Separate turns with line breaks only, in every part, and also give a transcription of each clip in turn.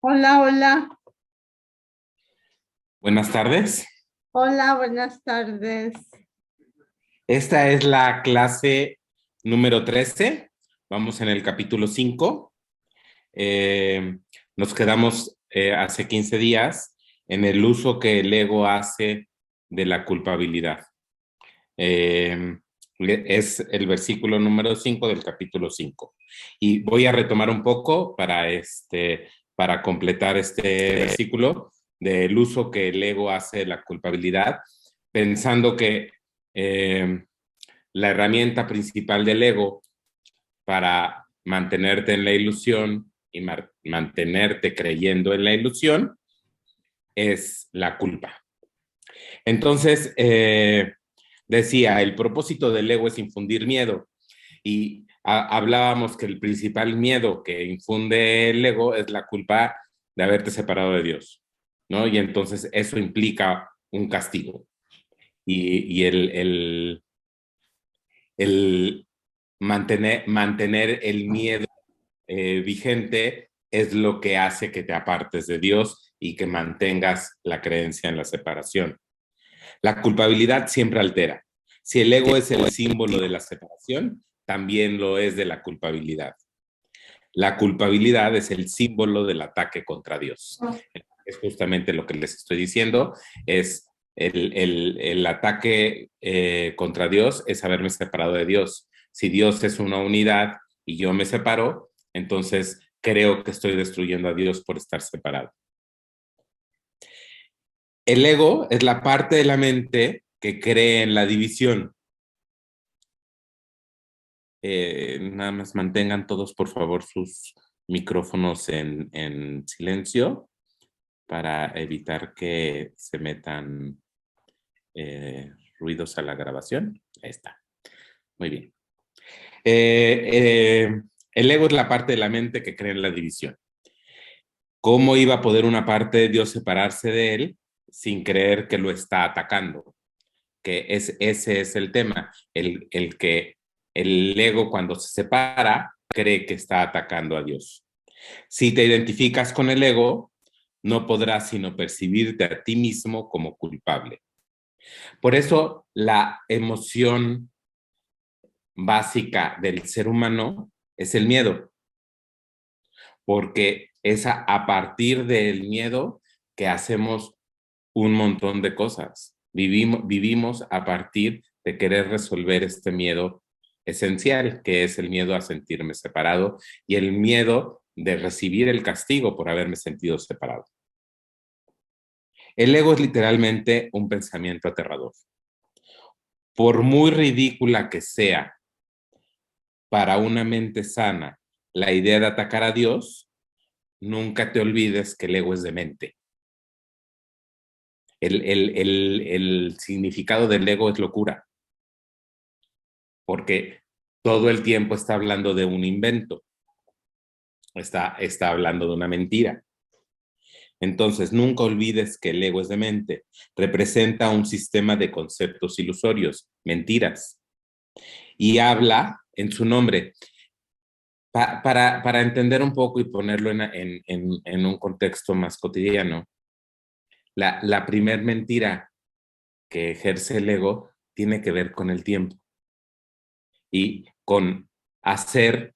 Hola, hola,
Buenas tardes.
hola, buenas tardes.
Esta es la clase número 13. Vamos en el capítulo 5. Eh, Nos quedamos hace 15 días en el uso que el ego hace de la culpabilidad. Eh, es el versículo número 5 del capítulo 5. Y voy a retomar un poco para completar este versículo del uso que el ego hace de la culpabilidad, pensando que eh, la herramienta principal del ego para mantenerte en la ilusión y mantenerte creyendo en la ilusión es la culpa. Entonces, decía, el propósito del ego es infundir miedo y hablábamos que el principal miedo que infunde el ego es la culpa de haberte separado de Dios, ¿no? Y entonces eso implica un castigo. Y el mantener el miedo vigente es lo que hace que te apartes de Dios y que mantengas la creencia en la separación. La culpabilidad siempre altera. Si el ego es el símbolo de la separación, también lo es de la culpabilidad. La culpabilidad es el símbolo del ataque contra Dios. Es justamente lo que les estoy diciendo, es el ataque contra Dios es haberme separado de Dios. Si Dios es una unidad y yo me separo, entonces creo que estoy destruyendo a Dios por estar separado. El ego es la parte de la mente que cree en la división. Nada más mantengan todos, por favor, sus micrófonos en silencio para evitar que se metan ruidos a la grabación. Ahí está. Muy bien. El ego es la parte de la mente que cree en la división. ¿Cómo iba a poder una parte de Dios separarse de él sin creer que lo está atacando? Ese es el tema, el que el ego cuando se separa cree que está atacando a Dios. Si te identificas con el ego, no podrás sino percibirte a ti mismo como culpable. Por eso la emoción básica del ser humano es el miedo, porque es a partir del miedo que hacemos un montón de cosas. Vivimos a partir de querer resolver este miedo esencial, que es el miedo a sentirme separado y el miedo de recibir el castigo por haberme sentido separado. El ego es literalmente un pensamiento aterrador. Por muy ridícula que sea para una mente sana la idea de atacar a Dios, nunca te olvides que el ego es demente. El significado del ego es locura, porque todo el tiempo está hablando de un invento, está hablando de una mentira. Entonces, nunca olvides que el ego es demente, representa un sistema de conceptos ilusorios, mentiras, y habla en su nombre. Para entender un poco y ponerlo en un contexto más cotidiano, la primer mentira que ejerce el ego tiene que ver con el tiempo y con hacer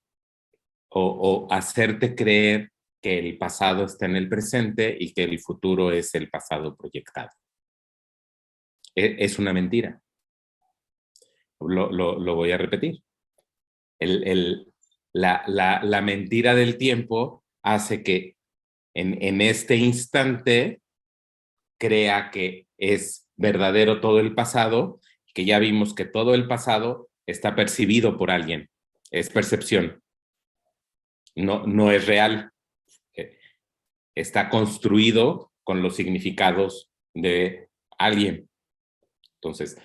o hacerte creer que el pasado está en el presente y que el futuro es el pasado proyectado. Es una mentira. Lo voy a repetir. El, el, la mentira del tiempo hace que en este instante crea que es verdadero todo el pasado, que ya vimos que todo el pasado está percibido por alguien, es percepción, no es real, está construido con los significados de alguien. Entonces,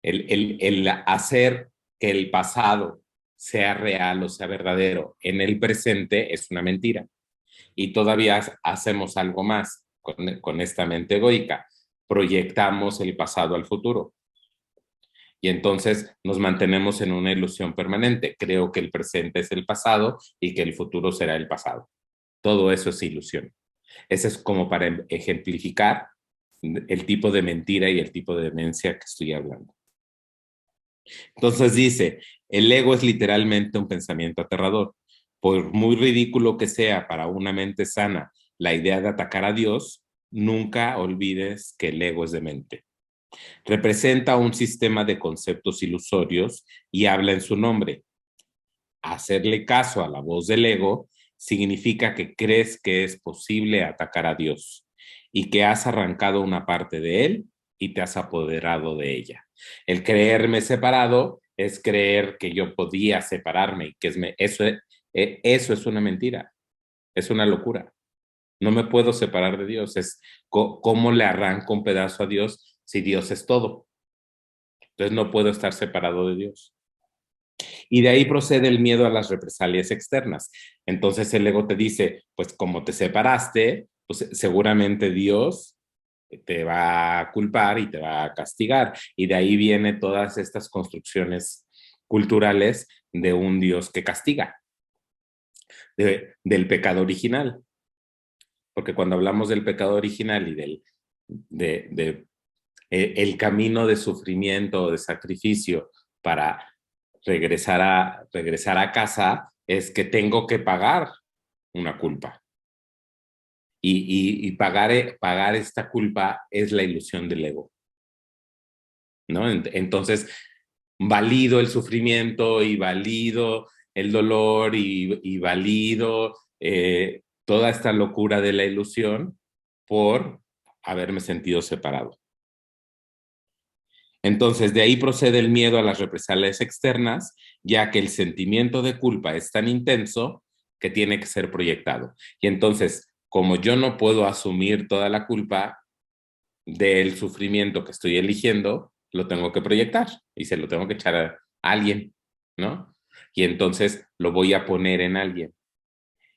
el hacer que el pasado sea real o sea verdadero en el presente es una mentira. Y todavía hacemos algo más con esta mente egoica. Proyectamos el pasado al futuro. Y entonces nos mantenemos en una ilusión permanente. Creo que el presente es el pasado y que el futuro será el pasado. Todo eso es ilusión. Ese es como para ejemplificar el tipo de mentira y el tipo de demencia que estoy hablando. Entonces dice, el ego es literalmente un pensamiento aterrador. Por muy ridículo que sea para una mente sana la idea de atacar a Dios, nunca olvides que el ego es demente. Representa un sistema de conceptos ilusorios y habla en su nombre. Hacerle caso a la voz del ego significa que crees que es posible atacar a Dios y que has arrancado una parte de él y te has apoderado de ella. El creerme separado es creer que yo podía separarme y que eso es una mentira, es una locura. No me puedo separar de Dios. ¿Cómo le arranco un pedazo a Dios si Dios es todo? Entonces no puedo estar separado de Dios. Y de ahí procede el miedo a las represalias externas. Entonces el ego te dice, pues como te separaste, pues seguramente Dios te va a culpar y te va a castigar. Y de ahí vienen todas estas construcciones culturales de un Dios que castiga, del pecado original. Porque cuando hablamos del pecado original y el camino de sufrimiento, de sacrificio para regresar a casa, es que tengo que pagar una culpa. Y pagar esta culpa es la ilusión del ego, ¿no? Entonces, valido el sufrimiento y valido el dolor y valido toda esta locura de la ilusión por haberme sentido separado. Entonces, de ahí procede el miedo a las represalias externas, ya que el sentimiento de culpa es tan intenso que tiene que ser proyectado. Y entonces, como yo no puedo asumir toda la culpa del sufrimiento que estoy eligiendo, lo tengo que proyectar y se lo tengo que echar a alguien, ¿no? Y entonces lo voy a poner en alguien.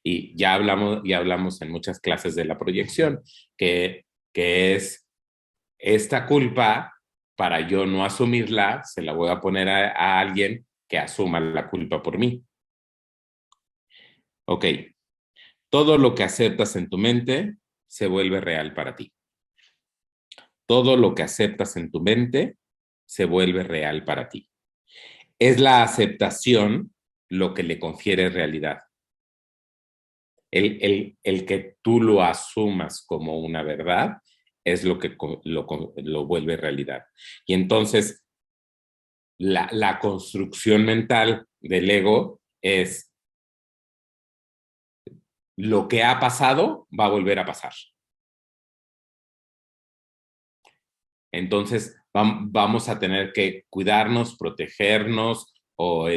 Y ya hablamos en muchas clases de la proyección, que es esta culpa, para yo no asumirla, se la voy a poner a alguien que asuma la culpa por mí. Ok, todo lo que aceptas en tu mente se vuelve real para ti. Todo lo que aceptas en tu mente se vuelve real para ti. Es la aceptación lo que le confiere realidad. El que tú lo asumas como una verdad es lo que lo vuelve realidad. Y entonces la construcción mental del ego es lo que ha pasado va a volver a pasar. Entonces vamos a tener que cuidarnos, protegernos o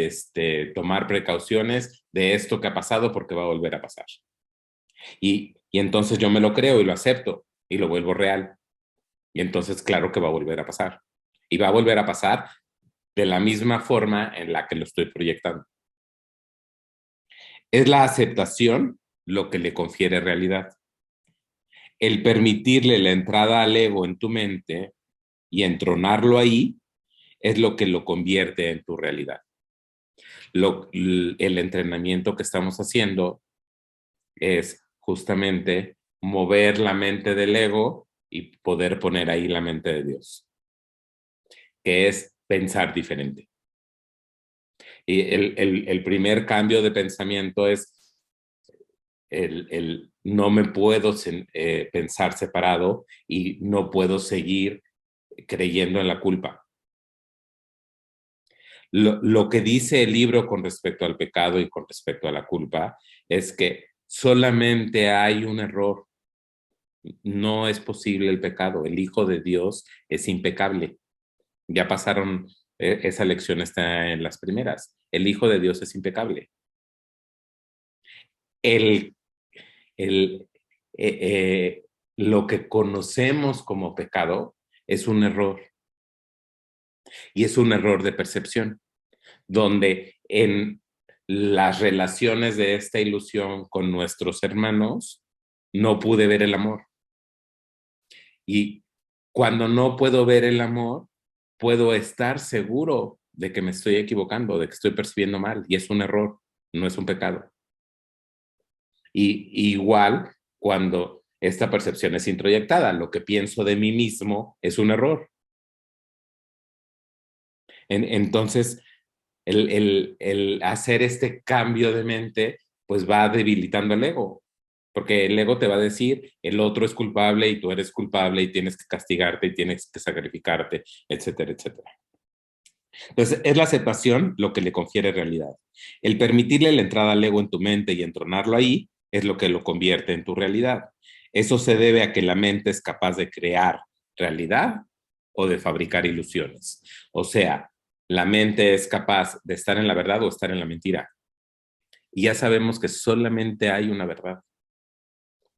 tomar precauciones de esto que ha pasado porque va a volver a pasar. Y entonces yo me lo creo y lo acepto y lo vuelvo real. Y entonces claro que va a volver a pasar. Y va a volver a pasar de la misma forma en la que lo estoy proyectando. Es la aceptación lo que le confiere realidad. El permitirle la entrada al ego en tu mente y entronarlo ahí es lo que lo convierte en tu realidad. El entrenamiento que estamos haciendo es justamente mover la mente del ego y poder poner ahí la mente de Dios, que es pensar diferente. Y el primer cambio de pensamiento es el no me puedo pensar separado y no puedo seguir creyendo en la culpa. Lo que dice el libro con respecto al pecado y con respecto a la culpa es que solamente hay un error. No es posible el pecado. El Hijo de Dios es impecable. Ya pasaron, esa lección está en las primeras. El Hijo de Dios es impecable. El, el, lo que conocemos como pecado es un error. Y es un error de percepción, donde en las relaciones de esta ilusión con nuestros hermanos no pude ver el amor. Y cuando no puedo ver el amor, puedo estar seguro de que me estoy equivocando, de que estoy percibiendo mal, y es un error, no es un pecado. Y igual, cuando Esta percepción es introyectada. Lo que pienso de mí mismo es un error. Entonces, el hacer este cambio de mente, pues va debilitando el ego. Porque el ego te va a decir, el otro es culpable y tú eres culpable y tienes que castigarte y tienes que sacrificarte, etcétera, etcétera. Entonces, es la aceptación lo que le confiere realidad. El permitirle la entrada al ego en tu mente y entronarlo ahí es lo que lo convierte en tu realidad. Eso se debe a que la mente es capaz de crear realidad o de fabricar ilusiones. O sea, la mente es capaz de estar en la verdad o estar en la mentira. Y ya sabemos que solamente hay una verdad,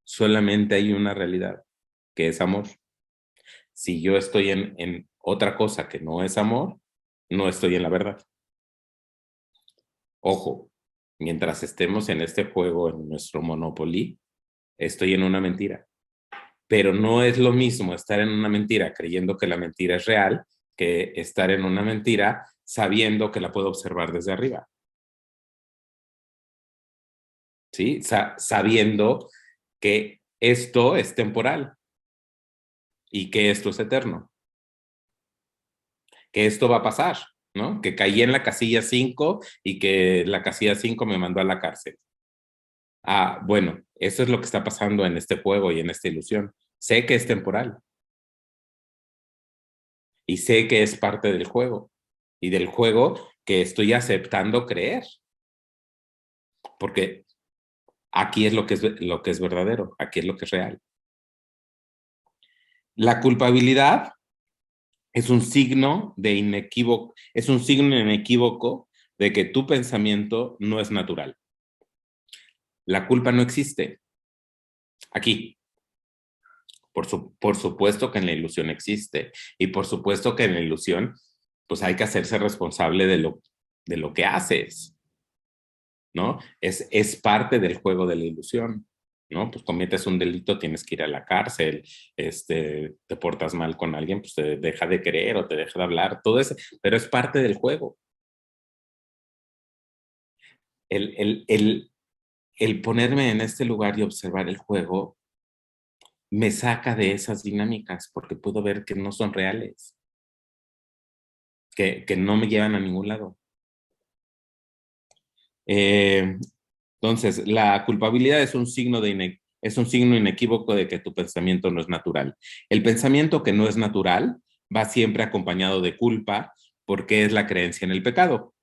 solamente hay una realidad, que es amor. Si yo estoy en otra cosa que no es amor, no estoy en la verdad. Ojo, mientras estemos en este juego, en nuestro Monopoly, estoy en una mentira. Pero no es lo mismo estar en una mentira creyendo que la mentira es real que estar en una mentira sabiendo que la puedo observar desde arriba. ¿Sí? Sabiendo que esto es temporal y que esto es eterno, que esto va a pasar, ¿no? Que caí en la casilla 5 y que la casilla 5 me mandó a la cárcel. Ah, bueno, eso es lo que está pasando en este juego y en esta ilusión. Sé que es temporal y sé que es parte del juego y del juego que estoy aceptando creer, porque aquí es lo que es verdadero, aquí es lo que es real. La culpabilidad es un signo de inequívoco, es un signo inequívoco de que tu pensamiento no es natural. La culpa no existe aquí. Por supuesto que en la ilusión existe y por supuesto que en la ilusión pues hay que hacerse responsable de lo que haces, ¿no? Es parte del juego de la ilusión, ¿no? Pues cometes un delito, tienes que ir a la cárcel, te portas mal con alguien, pues te deja de querer o te deja de hablar, todo eso, pero es parte del juego. El, el, el, el ponerme en este lugar y observar el juego me saca de esas dinámicas porque puedo ver que no son reales, que no me llevan a ningún lado. Eh, entonces, la culpabilidad es un es un signo inequívoco de que tu pensamiento no es natural. El pensamiento que no es natural va siempre acompañado de culpa porque es la creencia en el pecado.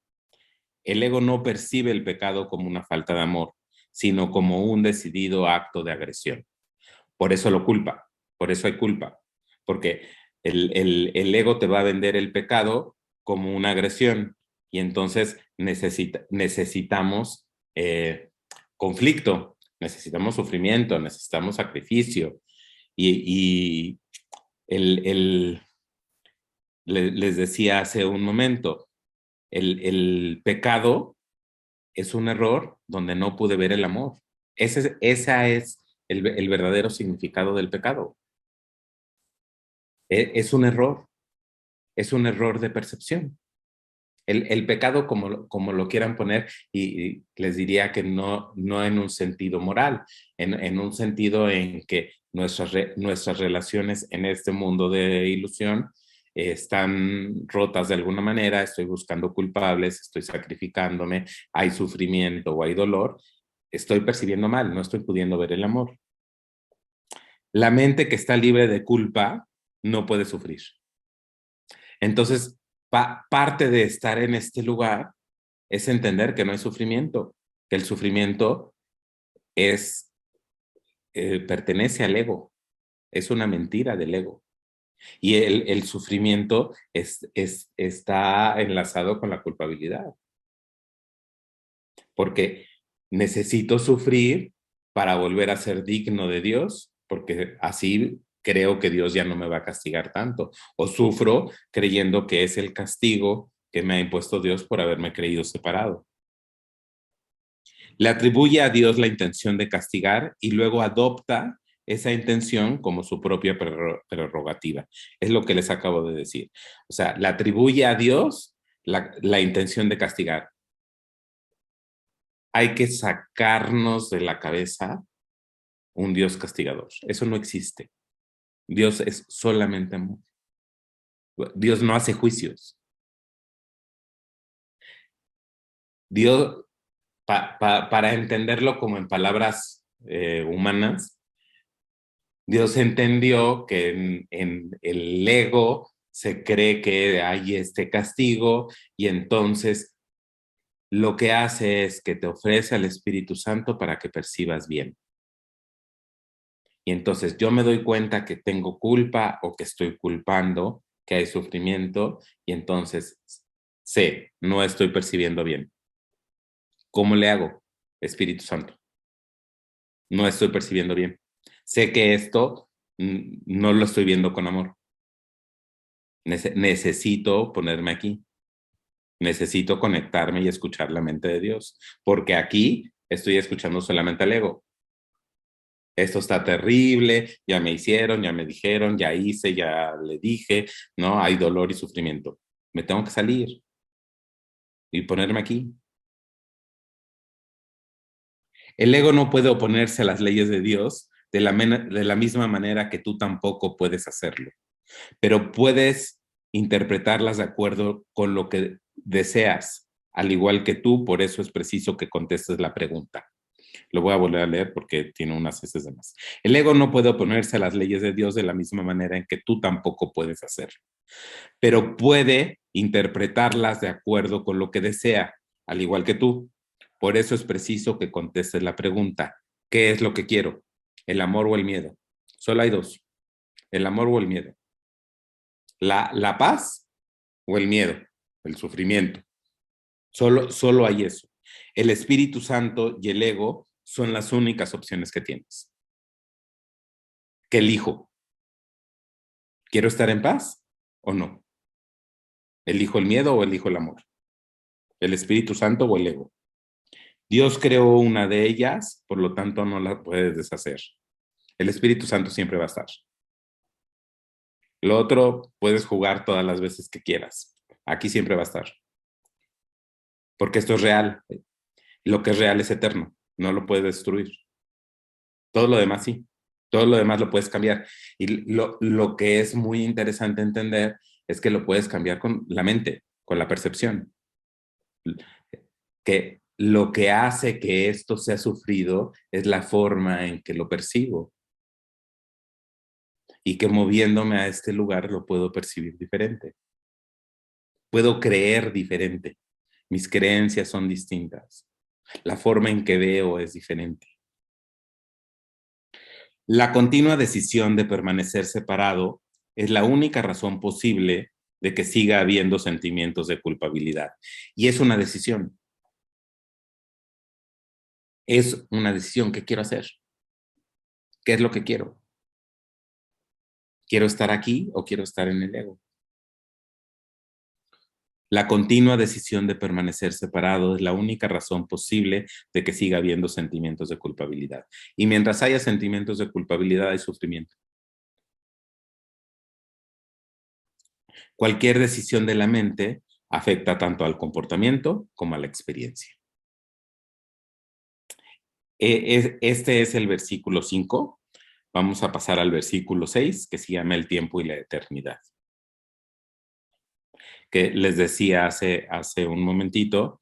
El ego no percibe el pecado como una falta de amor, sino como un decidido acto de agresión. Por eso lo culpa, por eso hay culpa, porque el ego te va a vender el pecado como una agresión y entonces necesitamos conflicto, necesitamos sufrimiento, necesitamos sacrificio y el, el, les decía hace un momento, el pecado es un error donde no pude ver el amor. Esa es el verdadero significado del pecado. Es es un error de percepción. El pecado, como lo quieran poner, y les diría que no en un sentido moral, en un sentido en que nuestras relaciones en este mundo de ilusión están rotas de alguna manera, estoy buscando culpables, estoy sacrificándome, hay sufrimiento o hay dolor, estoy percibiendo mal, no estoy pudiendo ver el amor. La mente que está libre de culpa no puede sufrir. Entonces, parte de estar en este lugar es entender que no hay sufrimiento, que el sufrimiento es, pertenece al ego, es una mentira del ego. Y el sufrimiento está enlazado con la culpabilidad, porque necesito sufrir para volver a ser digno de Dios, porque así creo que Dios ya no me va a castigar tanto, o sufro creyendo que es el castigo que me ha impuesto Dios por haberme creído separado. Le atribuye a Dios la intención de castigar y luego adopta esa intención como su propia prerrogativa. Es lo que les acabo de decir. O sea, le atribuye a Dios la intención de castigar. Hay que sacarnos de la cabeza un Dios castigador. Eso no existe. Dios es solamente amor. Dios no hace juicios. Dios, para entenderlo como en palabras humanas, Dios entendió que en el ego se cree que hay este castigo y entonces lo que hace es que te ofrece al Espíritu Santo para que percibas bien. Y entonces yo me doy cuenta que tengo culpa o que estoy culpando, que hay sufrimiento, y entonces sé, no estoy percibiendo bien. ¿Cómo le hago? Espíritu Santo. No estoy percibiendo bien. Sé que esto no lo estoy viendo con amor. Necesito ponerme aquí. Necesito conectarme y escuchar la mente de Dios, porque aquí estoy escuchando solamente al ego. Esto está terrible, ya me hicieron, ya me dijeron, ya hice, ya le dije, ¿no? Hay dolor y sufrimiento. Me tengo que salir y ponerme aquí. El ego no puede oponerse a las leyes de Dios de la misma manera que tú tampoco puedes hacerlo, pero puedes interpretarlas de acuerdo con lo que deseas, al igual que tú, por eso es preciso que contestes la pregunta. Lo voy a volver a leer porque tiene unas heces de más. El ego no puede oponerse a las leyes de Dios de la misma manera en que tú tampoco puedes hacerlo, pero puede interpretarlas de acuerdo con lo que desea, al igual que tú. Por eso es preciso que contestes la pregunta, ¿qué es lo que quiero? ¿El amor o el miedo? Solo hay dos, el amor o el miedo. La paz o el miedo, el sufrimiento. Solo hay eso. El Espíritu Santo y el ego son las únicas opciones que tienes. ¿Qué elijo? ¿Quiero estar en paz o no? ¿Elijo el miedo o elijo el amor? ¿El Espíritu Santo o el ego? Dios creó una de ellas, por lo tanto no la puedes deshacer. El Espíritu Santo siempre va a estar. Lo otro puedes jugar todas las veces que quieras. Aquí siempre va a estar. Porque esto es real. Lo que es real es eterno. No lo puedes destruir. Todo lo demás sí. Todo lo demás lo puedes cambiar. Y lo que es muy interesante entender es que lo puedes cambiar con la mente, con la percepción. Que lo que hace que esto sea sufrido es la forma en que lo percibo. Y que moviéndome a este lugar lo puedo percibir diferente. Puedo creer diferente. Mis creencias son distintas. La forma en que veo es diferente. La continua decisión de permanecer separado es la única razón posible de que siga habiendo sentimientos de culpabilidad. Y es una decisión. Es una decisión. ¿Qué quiero hacer? ¿Qué es lo que quiero? ¿Quiero estar aquí o quiero estar en el ego? La continua decisión de permanecer separado es la única razón posible de que siga habiendo sentimientos de culpabilidad. Y mientras haya sentimientos de culpabilidad, hay sufrimiento. Cualquier decisión de la mente afecta tanto al comportamiento como a la experiencia. Este es el versículo 5. Vamos a pasar al versículo 6, que se llama el tiempo y la eternidad. Que les decía hace un momentito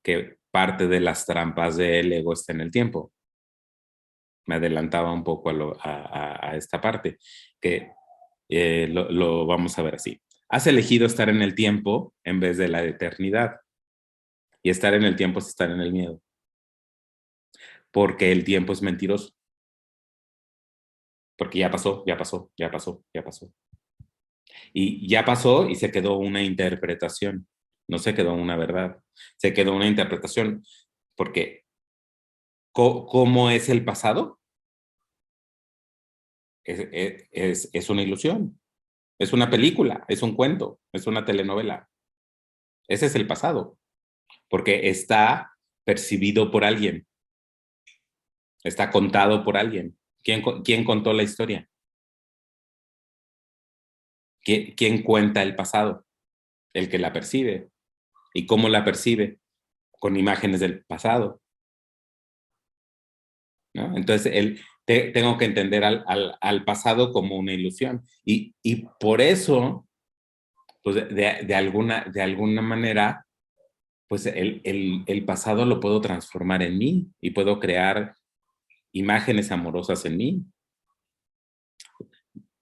que parte de las trampas del ego está en el tiempo. Me adelantaba un poco a esta parte, que lo vamos a ver así. Has elegido estar en el tiempo en vez de la eternidad. Y estar en el tiempo es estar en el miedo. Porque el tiempo es mentiroso. Porque ya pasó, ya pasó, ya pasó, ya pasó. Y ya pasó y se quedó una interpretación. No se quedó una verdad. Se quedó una interpretación. Porque, ¿cómo es el pasado? Es una ilusión. Es una película, es un cuento, es una telenovela. Ese es el pasado. Porque está percibido por alguien. Está contado por alguien. ¿Quién contó la historia? ¿Quién cuenta el pasado? El que la percibe. ¿Y cómo la percibe? Con imágenes del pasado, ¿no? Entonces, tengo que entender al pasado como una ilusión. Y por eso, pues de alguna manera, pues el pasado lo puedo transformar en mí y puedo crear imágenes amorosas en mí.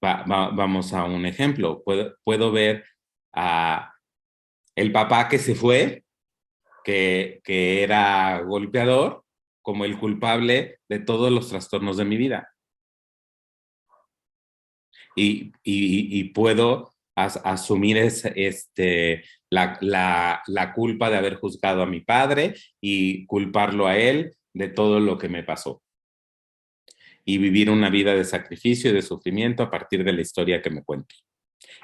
Vamos a un ejemplo. Puedo ver a el papá que se fue, que era golpeador, como el culpable de todos los trastornos de mi vida. Y puedo asumir la culpa de haber juzgado a mi padre y culparlo a él de todo lo que me pasó. Y vivir una vida de sacrificio y de sufrimiento a partir de la historia que me cuento.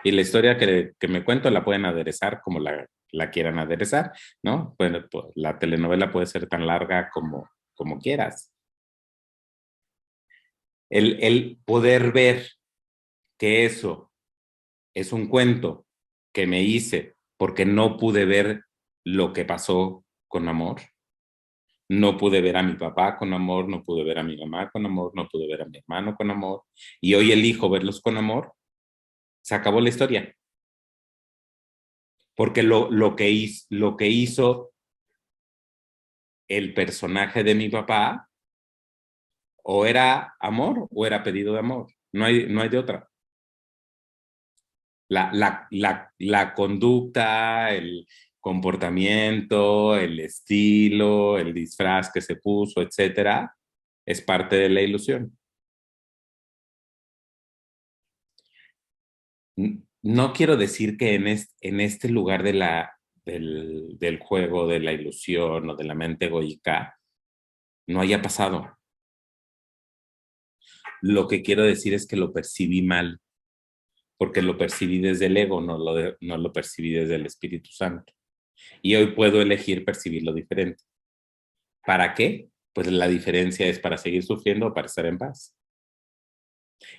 Y la historia que me cuento la pueden aderezar como la quieran aderezar, ¿no? Bueno, pues, la telenovela puede ser tan larga como quieras. El poder ver que eso es un cuento que me hice porque no pude ver lo que pasó con amor. No pude ver a mi papá con amor, no pude ver a mi mamá con amor, no pude ver a mi hermano con amor. Y hoy elijo verlos con amor. Se acabó la historia. Porque lo que hizo el personaje de mi papá o era amor o era pedido de amor. No hay de otra. La conducta, el comportamiento, el estilo, el disfraz que se puso, etcétera, es parte de la ilusión. No quiero decir que en este lugar del juego, de la ilusión o de la mente egoica, no haya pasado. Lo que quiero decir es que lo percibí mal, porque lo percibí desde el ego, no lo percibí desde el Espíritu Santo. Y hoy puedo elegir percibirlo diferente. ¿Para qué? Pues la diferencia es para seguir sufriendo o para estar en paz.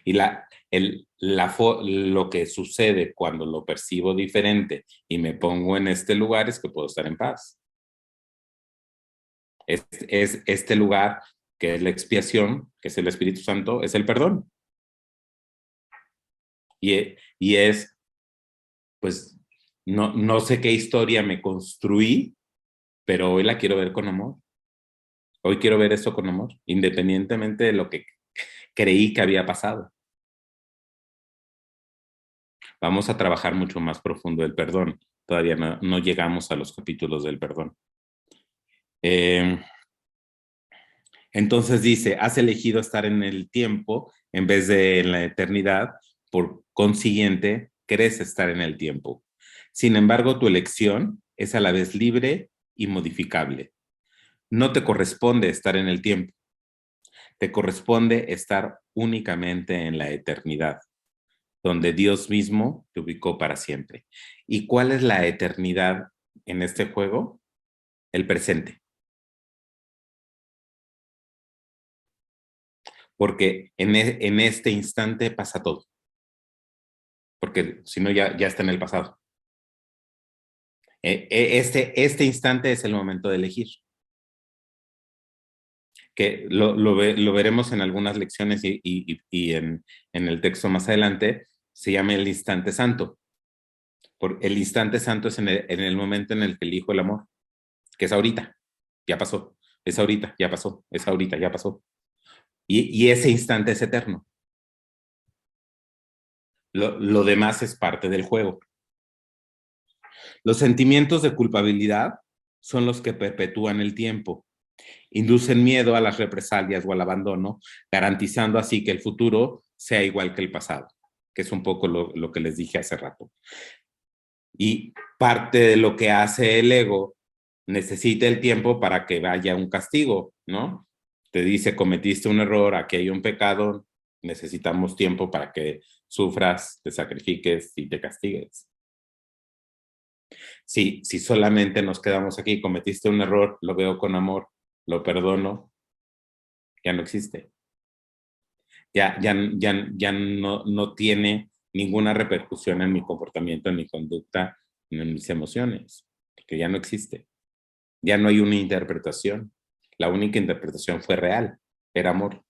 Y lo que sucede cuando lo percibo diferente y me pongo en este lugar es que puedo estar en paz. Es este lugar que es la expiación, que es el Espíritu Santo, es el perdón. Y es, pues, no sé qué historia me construí, pero hoy la quiero ver con amor. Hoy quiero ver esto con amor, independientemente de lo que creí que había pasado. Vamos a trabajar mucho más profundo el perdón. Todavía no llegamos a los capítulos del perdón. Entonces dice, has elegido estar en el tiempo en vez de en la eternidad, por consiguiente, querés estar en el tiempo. Sin embargo, tu elección es a la vez libre y modificable. No te corresponde estar en el tiempo, te corresponde estar únicamente en la eternidad, donde Dios mismo te ubicó para siempre. ¿Y cuál es la eternidad en este juego? El presente. Porque en este instante pasa todo. Porque si no ya está en el pasado. Este instante es el momento de elegir. Que lo veremos en algunas lecciones y en el texto más adelante, se llama el instante santo. El instante santo es en el momento en el que elijo el amor, que es ahorita, ya pasó, es ahorita, ya pasó, es ahorita, ya pasó. Y ese instante es eterno. Lo demás es parte del juego. Los sentimientos de culpabilidad son los que perpetúan el tiempo, inducen miedo a las represalias o al abandono, garantizando así que el futuro sea igual que el pasado, que es un poco lo que les dije hace rato. Y parte de lo que hace el ego necesita el tiempo para que vaya un castigo, ¿no? Te dice, cometiste un error, aquí hay un pecado, necesitamos tiempo para que sufras, te sacrifiques y te castigues. Si solamente nos quedamos aquí, cometiste un error, lo veo con amor, lo perdono, ya no existe. Ya no tiene ninguna repercusión en mi comportamiento, en mi conducta, en mis emociones, porque ya no existe. Ya no hay una interpretación. La única interpretación fue real, era amor.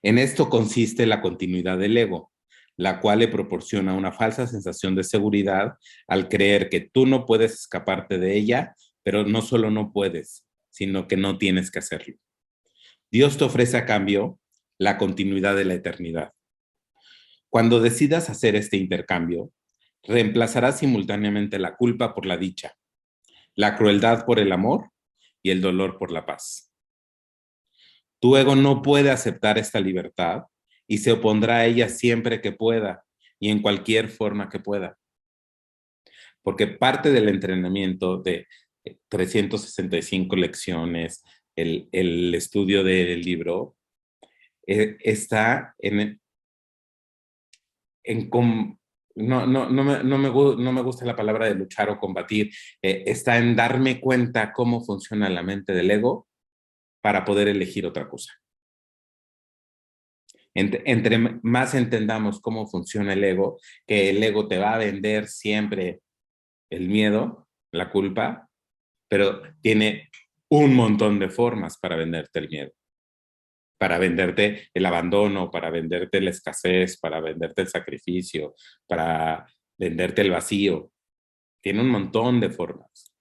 En esto consiste la continuidad del ego, la cual le proporciona una falsa sensación de seguridad al creer que tú no puedes escaparte de ella, pero no solo no puedes, sino que no tienes que hacerlo. Dios te ofrece a cambio la continuidad de la eternidad. Cuando decidas hacer este intercambio, reemplazarás simultáneamente la culpa por la dicha, la crueldad por el amor y el dolor por la paz. Tu ego no puede aceptar esta libertad y se opondrá a ella siempre que pueda y en cualquier forma que pueda. Porque parte del entrenamiento de 365 lecciones, el estudio del libro, está no me gusta la palabra de luchar o combatir, está en darme cuenta cómo funciona la mente del ego para poder elegir otra cosa. Entre más entendamos cómo funciona el ego, que el ego te va a vender siempre el miedo, la culpa, pero tiene un montón de formas para venderte el miedo, para venderte el abandono, para venderte la escasez, para venderte el sacrificio, para venderte el vacío. Tiene un montón de formas.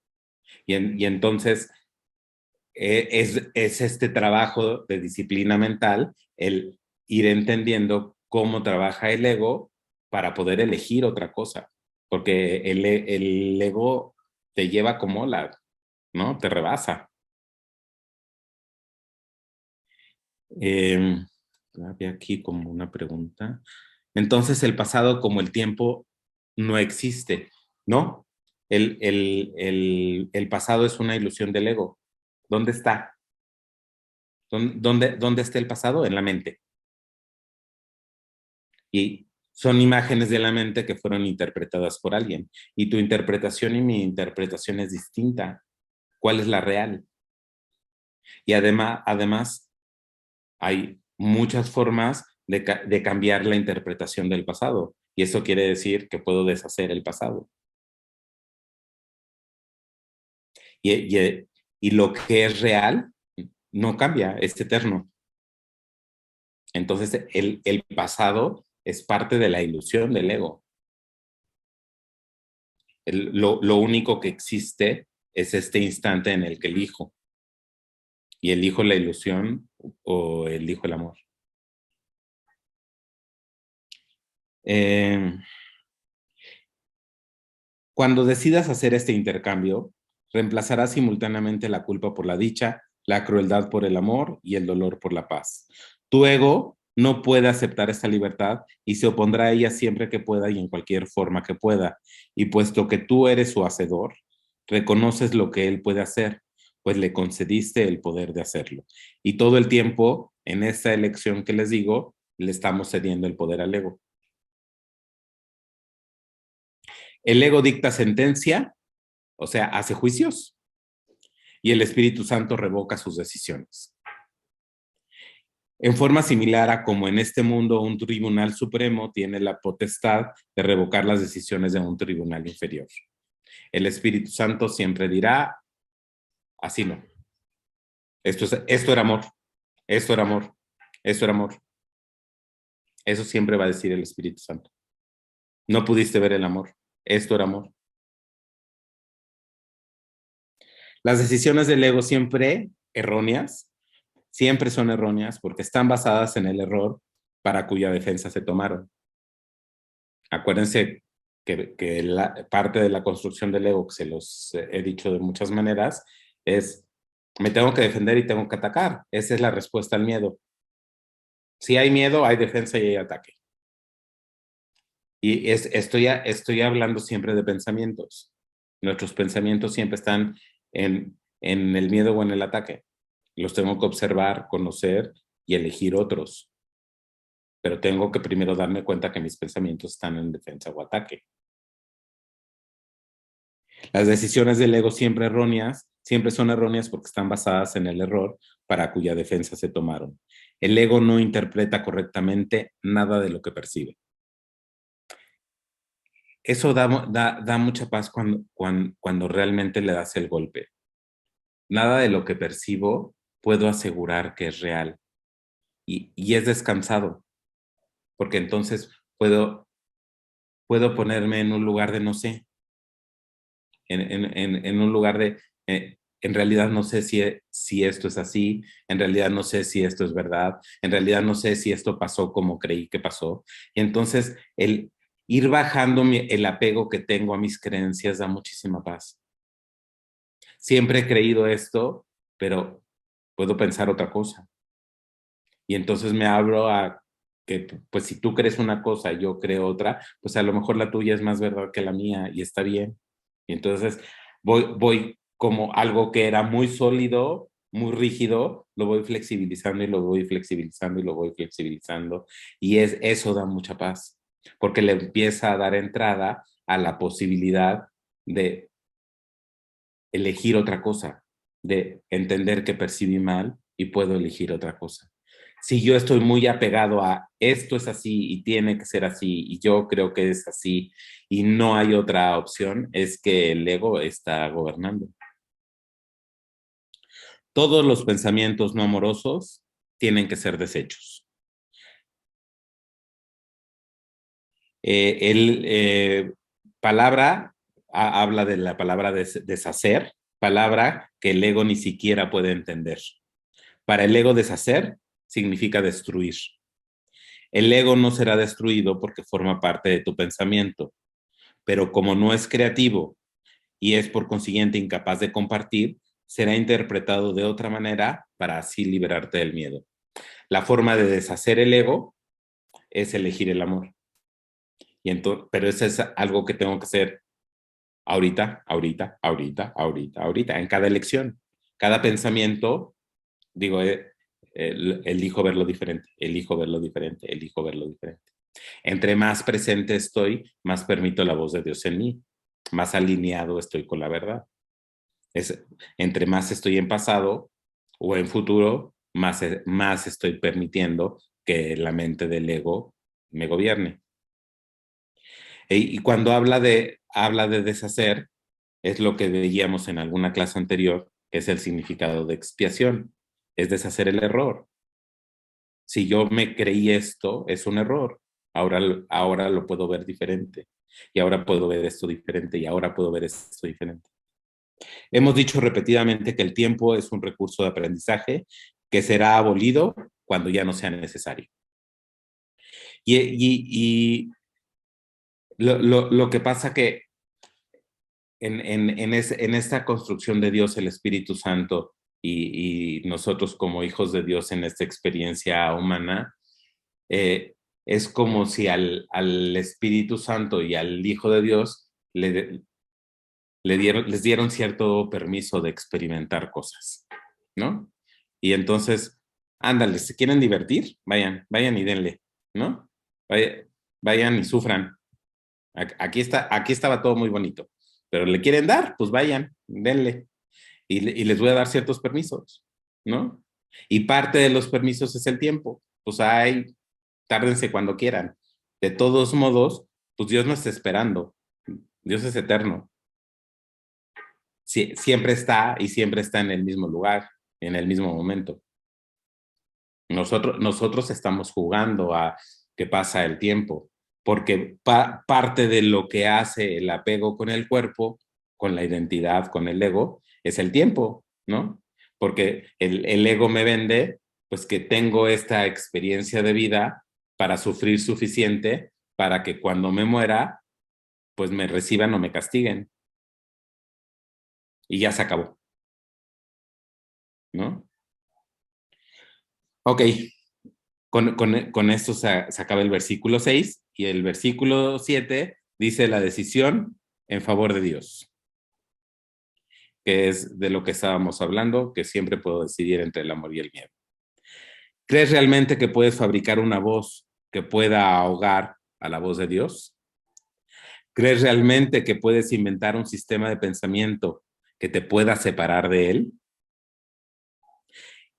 Y entonces es este trabajo de disciplina mental, el ir entendiendo cómo trabaja el ego para poder elegir otra cosa. Porque el ego te lleva como ¿no? Te rebasa. Había aquí como una pregunta. Entonces, el pasado como el tiempo no existe, ¿no? El pasado es una ilusión del ego. ¿Dónde está? ¿Dónde está el pasado? En la mente. Y son imágenes de la mente que fueron interpretadas por alguien. Y tu interpretación y mi interpretación es distinta. ¿Cuál es la real? Y además hay muchas formas de cambiar la interpretación del pasado. Y eso quiere decir que puedo deshacer el pasado. Y lo que es real no cambia, es eterno. Entonces, el pasado es parte de la ilusión del ego. Lo único que existe es este instante en el que elijo. Y elijo la ilusión o elijo el amor. Cuando decidas hacer este intercambio, reemplazarás simultáneamente la culpa por la dicha, la crueldad por el amor y el dolor por la paz. Tu ego no puede aceptar esta libertad y se opondrá a ella siempre que pueda y en cualquier forma que pueda. Y puesto que tú eres su hacedor, reconoces lo que él puede hacer, pues le concediste el poder de hacerlo. Y todo el tiempo, en esta elección que les digo, le estamos cediendo el poder al ego. El ego dicta sentencia, o sea, hace juicios, y el Espíritu Santo revoca sus decisiones. En forma similar a como en este mundo un tribunal supremo tiene la potestad de revocar las decisiones de un tribunal inferior. El Espíritu Santo siempre dirá, así no. Esto era amor, esto era amor, esto era amor. Eso siempre va a decir el Espíritu Santo. No pudiste ver el amor, esto era amor. Las decisiones del ego siempre erróneas, siempre son erróneas porque están basadas en el error para cuya defensa se tomaron. Acuérdense que parte de la construcción del ego, que se los he dicho de muchas maneras, es me tengo que defender y tengo que atacar. Esa es la respuesta al miedo. Si hay miedo, hay defensa y hay ataque. Y estoy hablando siempre de pensamientos. Nuestros pensamientos siempre están en el miedo o en el ataque. Los tengo que observar, conocer y elegir otros. Pero tengo que primero darme cuenta que mis pensamientos están en defensa o ataque. Las decisiones del ego siempre son erróneas porque están basadas en el error para cuya defensa se tomaron. El ego no interpreta correctamente nada de lo que percibe. Eso da mucha paz cuando realmente le das el golpe. Nada de lo que percibo puedo asegurar que es real. y es descansado, porque entonces puedo ponerme en un lugar de no sé, en un lugar de, en realidad no sé si esto es así, en realidad no sé si esto es verdad, en realidad no sé si esto pasó como creí que pasó. Y entonces el ir bajando el apego que tengo a mis creencias da muchísima paz. Siempre he creído esto, pero puedo pensar otra cosa. Y entonces me abro a que, pues si tú crees una cosa y yo creo otra, pues a lo mejor la tuya es más verdad que la mía y está bien. Y entonces voy como algo que era muy sólido, muy rígido, lo voy flexibilizando y lo voy flexibilizando y lo voy flexibilizando. Y eso da mucha paz, porque le empieza a dar entrada a la posibilidad de elegir otra cosa, de entender que percibí mal y puedo elegir otra cosa. Si yo estoy muy apegado a esto es así y tiene que ser así y yo creo que es así y no hay otra opción, es que el ego está gobernando. Todos los pensamientos no amorosos tienen que ser desechos. El palabra habla de la palabra deshacer, palabra que el ego ni siquiera puede entender. Para el ego deshacer significa destruir. El ego no será destruido porque forma parte de tu pensamiento, pero como no es creativo y es por consiguiente incapaz de compartir, será interpretado de otra manera para así liberarte del miedo. La forma de deshacer el ego es elegir el amor. Y entonces, pero eso es algo que tengo que hacer ahorita, ahorita, ahorita, ahorita, ahorita, en cada elección. Cada pensamiento, digo, elijo verlo diferente, elijo verlo diferente, elijo verlo diferente. Entre más presente estoy, más permito la voz de Dios en mí, más alineado estoy con la verdad. Es, entre más estoy en pasado o en futuro, más estoy permitiendo que la mente del ego me gobierne. Y cuando habla de deshacer, es lo que veíamos en alguna clase anterior, que es el significado de expiación, es deshacer el error. Si yo me creí esto, es un error. Ahora lo puedo ver diferente. Y ahora puedo ver esto diferente. Y ahora puedo ver esto diferente. Hemos dicho repetidamente que el tiempo es un recurso de aprendizaje que será abolido cuando ya no sea necesario. Y lo que pasa que en esta construcción de Dios, el Espíritu Santo, y nosotros como hijos de Dios en esta experiencia humana, es como si al Espíritu Santo y al Hijo de Dios les dieron cierto permiso de experimentar cosas, ¿no? Y entonces, ándale, ¿se quieren divertir? Vayan y denle, ¿no? Vayan y sufran. Aquí estaba todo muy bonito, pero le quieren dar, pues vayan, denle. Y les voy a dar ciertos permisos, ¿no? Y parte de los permisos es el tiempo. Pues tárdense cuando quieran. De todos modos, pues Dios no está esperando. Dios es eterno. Siempre está y siempre está en el mismo lugar, en el mismo momento. Nosotros estamos jugando a que pasa el tiempo, porque parte de lo que hace el apego con el cuerpo, con la identidad, con el ego, es el tiempo, ¿no? Porque el ego me vende, pues que tengo esta experiencia de vida para sufrir suficiente para que cuando me muera, pues me reciban o me castiguen. Y ya se acabó, ¿no? Ok, con esto se acaba el versículo 6 y el versículo 7 dice la decisión en favor de Dios, que es de lo que estábamos hablando, que siempre puedo decidir entre el amor y el miedo. ¿Crees realmente que puedes fabricar una voz que pueda ahogar a la voz de Dios? ¿Crees realmente que puedes inventar un sistema de pensamiento que te pueda separar de Él?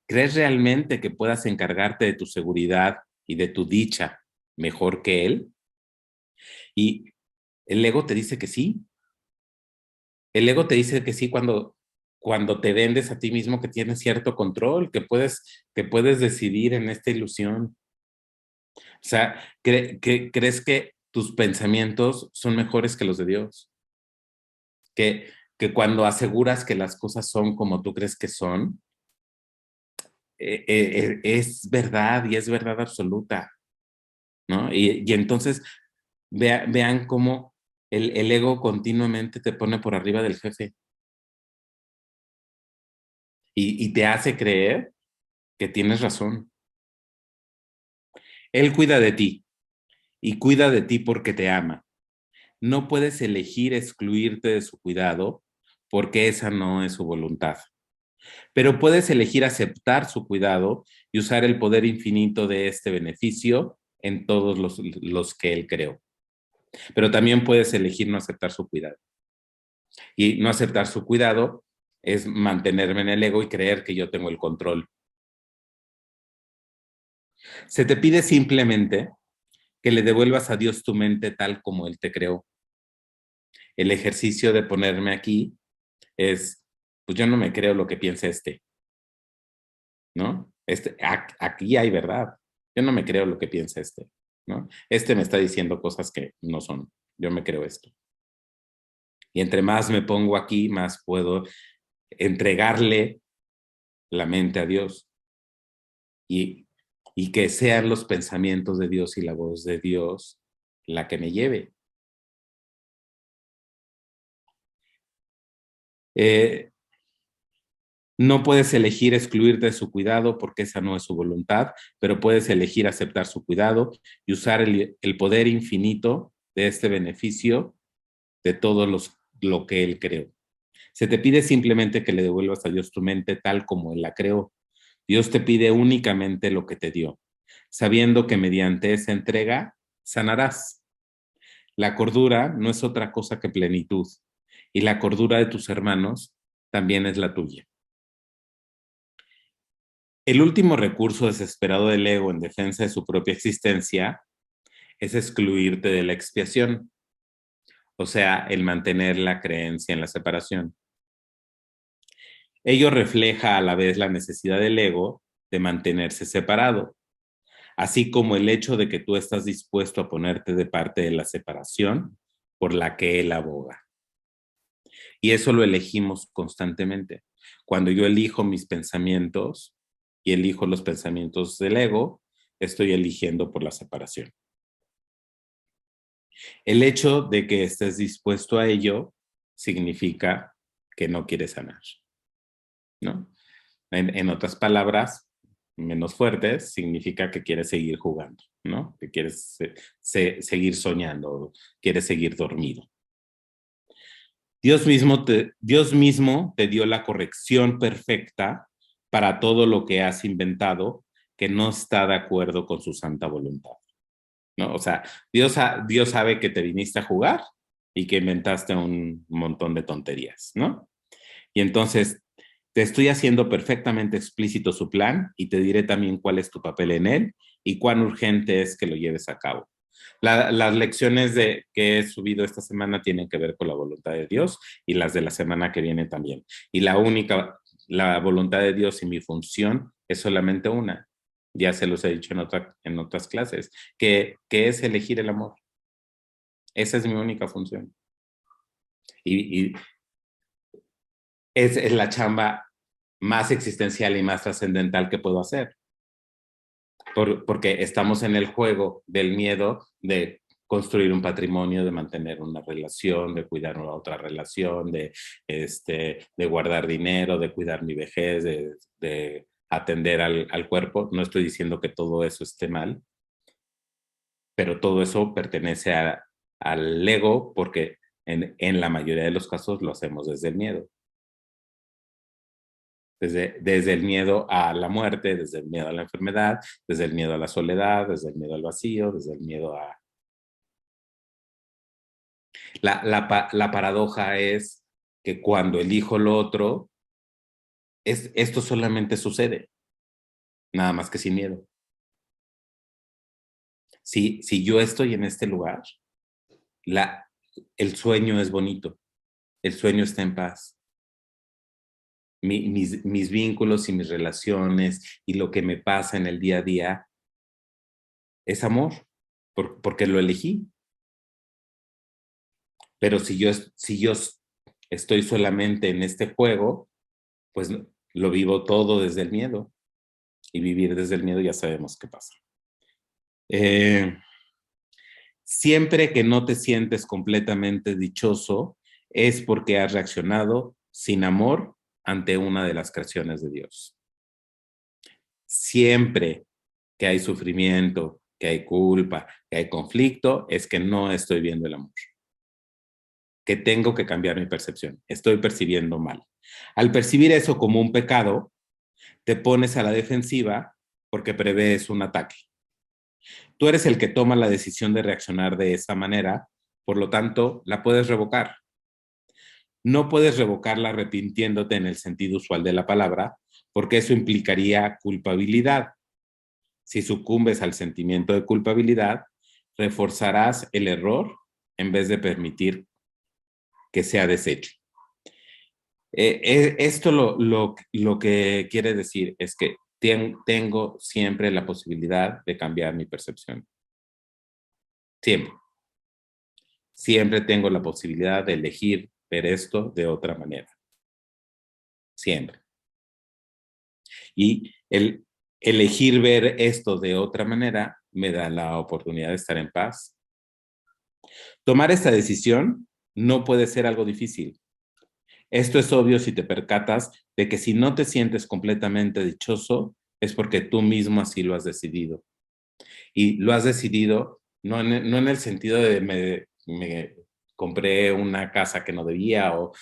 ¿Crees realmente que puedas encargarte de tu seguridad y de tu dicha mejor que Él? Y el ego te dice que sí. El ego te dice que sí cuando cuando te vendes a ti mismo que tienes cierto control, que puedes decidir en esta ilusión. O sea, ¿crees que tus pensamientos son mejores que los de Dios? Que cuando aseguras que las cosas son como tú crees que son, es verdad y es verdad absoluta, ¿no? Y entonces vean cómo el ego continuamente te pone por arriba del jefe y te hace creer que tienes razón. Él cuida de ti y cuida de ti porque te ama. No puedes elegir excluirte de su cuidado porque esa no es su voluntad. Pero puedes elegir aceptar su cuidado y usar el poder infinito de este beneficio en todos los que él creó. Pero también puedes elegir no aceptar su cuidado. Y no aceptar su cuidado es mantenerme en el ego y creer que yo tengo el control. Se te pide simplemente que le devuelvas a Dios tu mente tal como Él te creó. El ejercicio de ponerme aquí es, pues yo no me creo lo que piensa ¿no? Aquí hay verdad. Yo no me creo lo que piensa ¿no? Me está diciendo cosas que no son. Yo me creo esto. Y entre más me pongo aquí, más puedo entregarle la mente a Dios y, y que sean los pensamientos de Dios y la voz de Dios la que me lleve. Eh, No puedes elegir excluirte de su cuidado porque esa no es su voluntad, pero puedes elegir aceptar su cuidado y usar el poder infinito de este beneficio de todo lo que Él creó. Se te pide simplemente que le devuelvas a Dios tu mente tal como Él la creó. Dios te pide únicamente lo que te dio, sabiendo que mediante esa entrega sanarás. La cordura no es otra cosa que plenitud, y la cordura de tus hermanos también es la tuya. El último recurso desesperado del ego en defensa de su propia existencia es excluirte de la expiación, o sea, el mantener la creencia en la separación. Ello refleja a la vez la necesidad del ego de mantenerse separado, así como el hecho de que tú estás dispuesto a ponerte de parte de la separación por la que él aboga. Y eso lo elegimos constantemente. Cuando yo elijo mis pensamientos y elijo los pensamientos del ego, estoy eligiendo por la separación. El hecho de que estés dispuesto a ello significa que no quieres sanar, ¿no? En otras palabras, menos fuertes, significa que quieres seguir jugando, ¿no? Que quieres seguir soñando, quieres seguir dormido. Dios mismo te dio la corrección perfecta para todo lo que has inventado que no está de acuerdo con su santa voluntad, ¿no? O sea, Dios sabe que te viniste a jugar y que inventaste un montón de tonterías, ¿no? Y entonces te estoy haciendo perfectamente explícito su plan y te diré también cuál es tu papel en él y cuán urgente es que lo lleves a cabo. Las lecciones que he subido esta semana tienen que ver con la voluntad de Dios y las de la semana que viene también. Y la voluntad de Dios y mi función es solamente una. Ya se los he dicho en otras clases, que es elegir el amor. Esa es mi única función. Y es la chamba más existencial y más trascendental que puedo hacer. Porque estamos en el juego del miedo de construir un patrimonio, de mantener una relación, de cuidar una otra relación, de guardar dinero, de cuidar mi vejez, de atender al cuerpo. No estoy diciendo que todo eso esté mal, pero todo eso pertenece al ego porque en la mayoría de los casos lo hacemos desde el miedo. Desde el miedo a la muerte, desde el miedo a la enfermedad, desde el miedo a la soledad, desde el miedo al vacío, desde el miedo a... La paradoja es que cuando elijo lo otro, esto solamente sucede, nada más que sin miedo. Si yo estoy en este lugar, el sueño es bonito, el sueño está en paz. mis vínculos y mis relaciones y lo que me pasa en el día a día es amor, porque lo elegí. Pero si yo estoy solamente en este juego, pues lo vivo todo desde el miedo. Y vivir desde el miedo ya sabemos qué pasa. Siempre que no te sientes completamente dichoso, es porque has reaccionado sin amor ante una de las creaciones de Dios. Siempre que hay sufrimiento, que hay culpa, que hay conflicto, es que no estoy viendo el amor. Que tengo que cambiar mi percepción. Estoy percibiendo mal. Al percibir eso como un pecado, te pones a la defensiva porque prevés un ataque. Tú eres el que toma la decisión de reaccionar de esa manera, por lo tanto, la puedes revocar. No puedes revocarla arrepintiéndote en el sentido usual de la palabra, porque eso implicaría culpabilidad. Si sucumbes al sentimiento de culpabilidad, reforzarás el error en vez de permitir que sea deshecho. Esto lo que quiere decir es que tengo siempre la posibilidad de cambiar mi percepción. Siempre. Siempre tengo la posibilidad de elegir ver esto de otra manera. Siempre. Y el elegir ver esto de otra manera me da la oportunidad de estar en paz. Tomar esta decisión no puede ser algo difícil. Esto es obvio si te percatas de que si no te sientes completamente dichoso, es porque tú mismo así lo has decidido. Y lo has decidido no en el sentido de me compré una casa que no debía o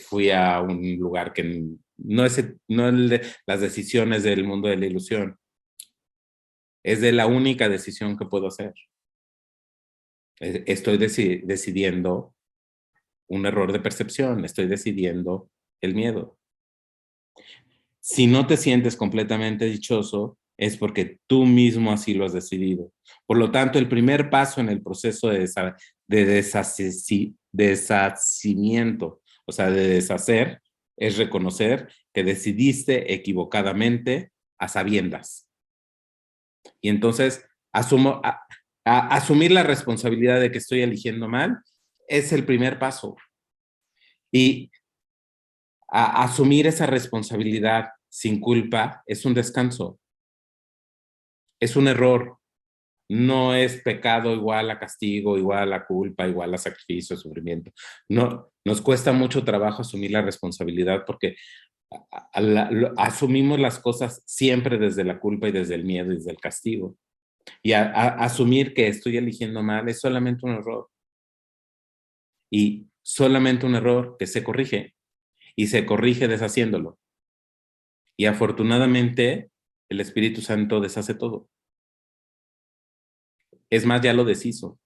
fui a un lugar que no es de las decisiones del mundo de la ilusión. Es de la única decisión que puedo hacer. Estoy decidiendo un error de percepción, estoy decidiendo el miedo. Si no te sientes completamente dichoso, es porque tú mismo así lo has decidido. Por lo tanto, el primer paso en el proceso de deshacimiento, o sea, de deshacer, es reconocer que decidiste equivocadamente a sabiendas. Y entonces, asumir la responsabilidad de que estoy eligiendo mal es el primer paso. Y asumir esa responsabilidad sin culpa es un descanso, es un error, no es pecado igual a castigo, igual a culpa, igual a sacrificio, sufrimiento. No, nos cuesta mucho trabajo asumir la responsabilidad porque asumimos las cosas siempre desde la culpa y desde el miedo y desde el castigo. Y asumir que estoy eligiendo mal es solamente un error. Y solamente un error que se corrige. Y se corrige deshaciéndolo. Y afortunadamente, el Espíritu Santo deshace todo. Es más, ya lo deshizo.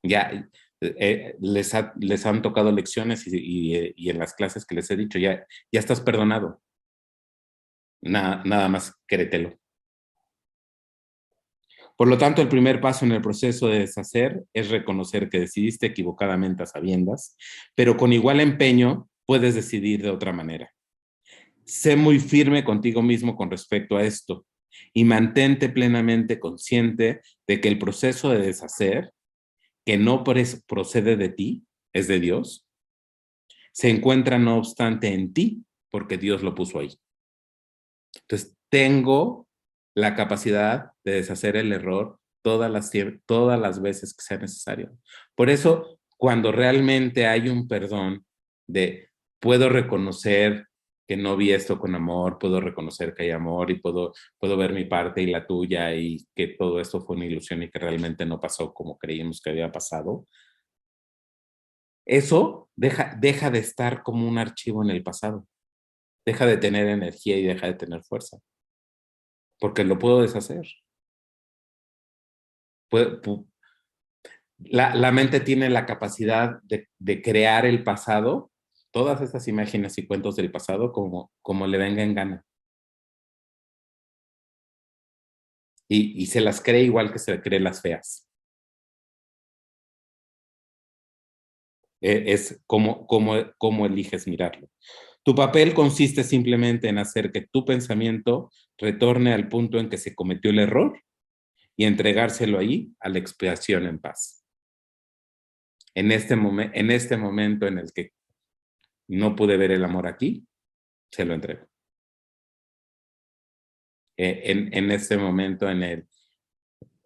Ya les han tocado lecciones y en las clases que les he dicho, ya estás perdonado. Nada más créetelo. Por lo tanto, el primer paso en el proceso de deshacer es reconocer que decidiste equivocadamente a sabiendas, pero con igual empeño puedes decidir de otra manera. Sé muy firme contigo mismo con respecto a esto y mantente plenamente consciente de que el proceso de deshacer, que no procede de ti, es de Dios, se encuentra no obstante en ti porque Dios lo puso ahí. Entonces, tengo la capacidad de deshacer el error todas las veces que sea necesario. Por eso, cuando realmente hay un perdón de puedo reconocer que no vi esto con amor, puedo reconocer que hay amor y puedo ver mi parte y la tuya y que todo esto fue una ilusión y que realmente no pasó como creímos que había pasado, eso deja de estar como un archivo en el pasado, deja de tener energía y deja de tener fuerza, porque lo puedo deshacer. La mente tiene la capacidad de crear el pasado, todas esas imágenes y cuentos del pasado como le venga en gana. Y se las cree igual que se cree las feas. Es como eliges mirarlo. Tu papel consiste simplemente en hacer que tu pensamiento retorne al punto en que se cometió el error y entregárselo ahí a la expiación en paz. En este momento en el que no pude ver el amor aquí, se lo entrego. En este momento, en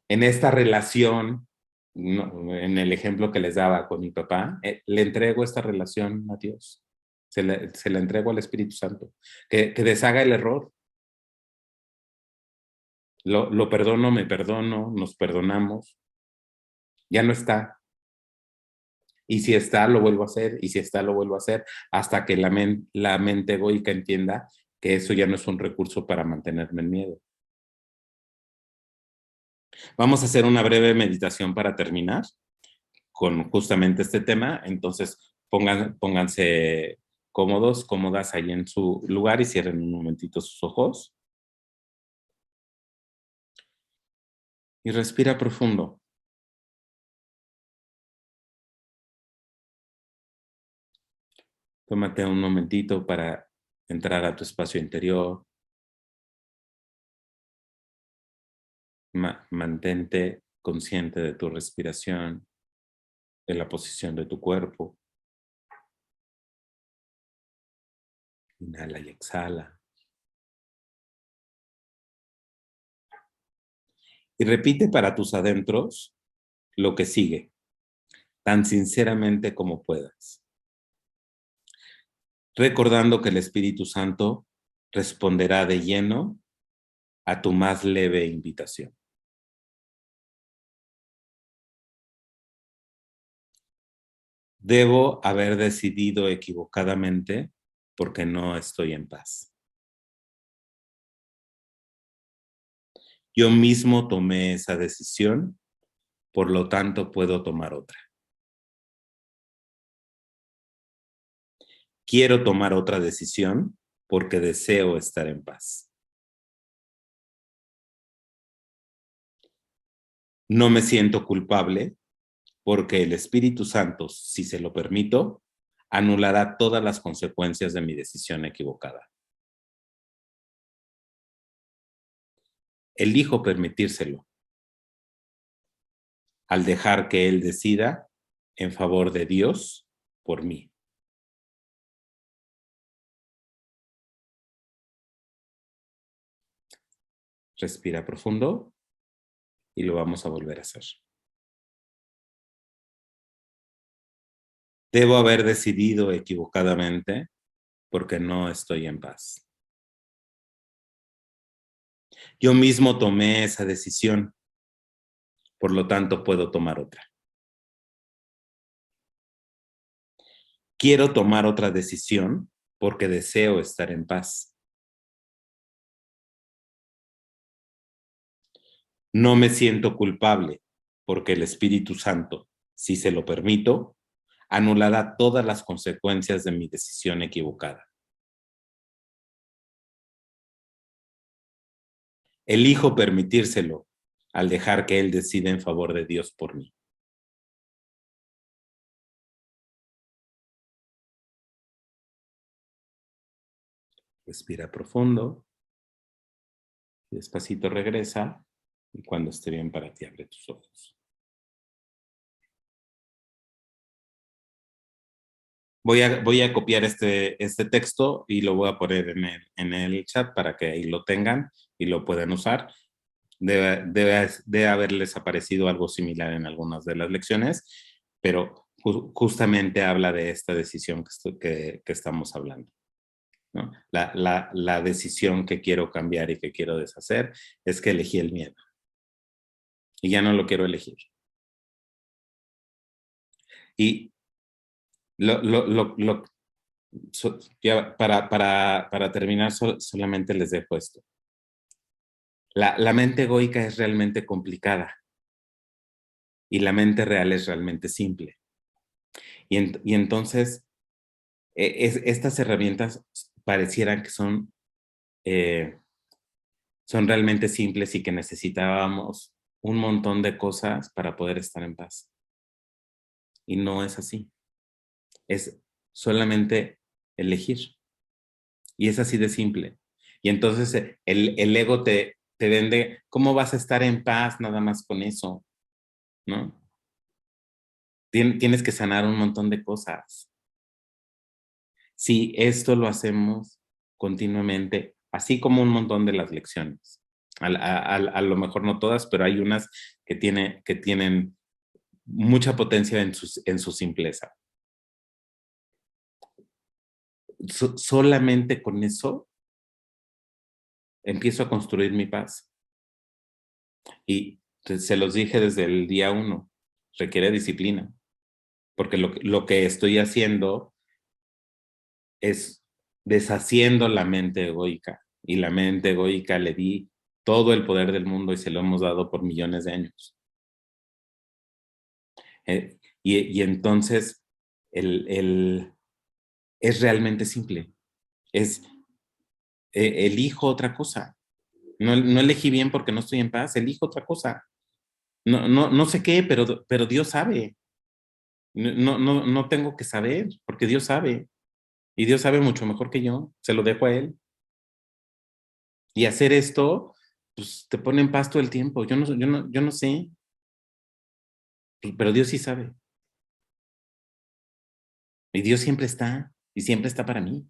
esta relación, no, en el ejemplo que les daba con mi papá, le entrego esta relación a Dios. Se la entrego al Espíritu Santo. Que deshaga el error. Lo perdono, me perdono, nos perdonamos. Ya no está. Y si está, lo vuelvo a hacer. Y si está, lo vuelvo a hacer. Hasta que la mente egoica entienda que eso ya no es un recurso para mantenerme en miedo. Vamos a hacer una breve meditación para terminar con justamente este tema. Entonces, pónganse cómodos, cómodas ahí en su lugar y cierren un momentito sus ojos. Y respira profundo. Tómate un momentito para entrar a tu espacio interior. Mantente consciente de tu respiración, de la posición de tu cuerpo. Inhala y exhala. Y repite para tus adentros lo que sigue, tan sinceramente como puedas. Recordando que el Espíritu Santo responderá de lleno a tu más leve invitación. Debo haber decidido equivocadamente porque no estoy en paz. Yo mismo tomé esa decisión, por lo tanto puedo tomar otra. Quiero tomar otra decisión porque deseo estar en paz. No me siento culpable porque el Espíritu Santo, si se lo permito, anulará todas las consecuencias de mi decisión equivocada. Elijo permitírselo al dejar que Él decida en favor de Dios por mí. Respira profundo y lo vamos a volver a hacer. Debo haber decidido equivocadamente porque no estoy en paz. Yo mismo tomé esa decisión, por lo tanto puedo tomar otra. Quiero tomar otra decisión porque deseo estar en paz. No me siento culpable porque el Espíritu Santo, si se lo permito, anulará todas las consecuencias de mi decisión equivocada. Elijo permitírselo al dejar que Él decida en favor de Dios por mí. Respira profundo. Despacito regresa y cuando esté bien para ti, abre tus ojos. Voy a copiar este texto y lo voy a poner en el chat para que ahí lo tengan y lo puedan usar. Debe haberles aparecido algo similar en algunas de las lecciones, pero justamente habla de esta decisión que estamos hablando, ¿no? La decisión que quiero cambiar y que quiero deshacer es que elegí el miedo y ya no lo quiero elegir. Y ya para terminar, solamente les dejo esto. La mente egoica es realmente complicada y la mente real es realmente simple. Y entonces, estas herramientas parecieran que son realmente simples y que necesitábamos un montón de cosas para poder estar en paz. Y no es así. Es solamente elegir. Y es así de simple. Y entonces el ego te vende, ¿cómo vas a estar en paz nada más con eso? ¿No? Tienes que sanar un montón de cosas. Si esto lo hacemos continuamente, así como un montón de las lecciones. A lo mejor no todas, pero hay unas que tienen mucha potencia en su simpleza. Solamente con eso empiezo a construir mi paz. Y se los dije desde el día 1, requiere disciplina, porque lo que estoy haciendo es deshaciendo la mente egoica. Y la mente egoica le di todo el poder del mundo y se lo hemos dado por millones de años. Y entonces es realmente simple. Es elijo otra cosa. No elegí bien porque no estoy en paz, elijo otra cosa. No sé qué, pero Dios sabe. No tengo que saber, porque Dios sabe. Y Dios sabe mucho mejor que yo. Se lo dejo a Él. Y hacer esto, pues te pone en paz todo el tiempo. Yo no sé, pero Dios sí sabe. Y Dios siempre está, y siempre está para mí.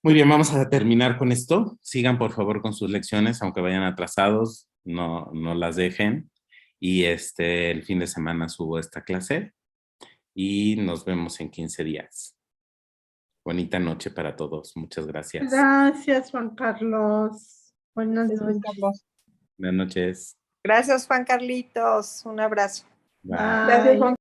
Muy bien, vamos a terminar con esto. Sigan por favor con sus lecciones, aunque vayan atrasados, no las dejen. Y el fin de semana subo esta clase y nos vemos en 15 días. Bonita noche para todos. Muchas gracias.
Gracias, Juan Carlos. Buenas
Gracias, Juan
noches.
Carlos.
Buenas noches.
Gracias, Juan Carlitos. Un abrazo.
Bye.
Bye.
Gracias, Juan